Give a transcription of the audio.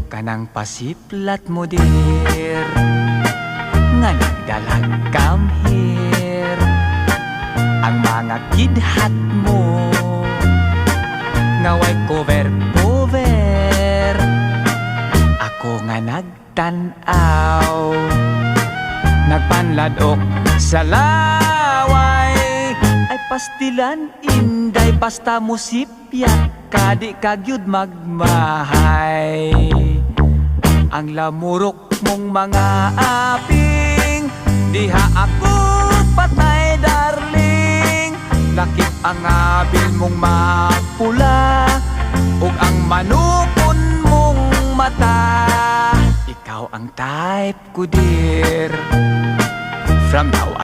Kanang pasiplat mo dir nga nagdalag come here. Ang mga kidhat mo nga way cover. Ako nga nagtanaw, nagpanladok sa laway. Ay pastilan inday basta musipyat, kadi kagyud magmahay. Ang lamurok mong mga aping, diha ako patay darling. Lakip ang abil mong mapula, ug ang manukon mong mata. Ikaw ang type ko dear. From now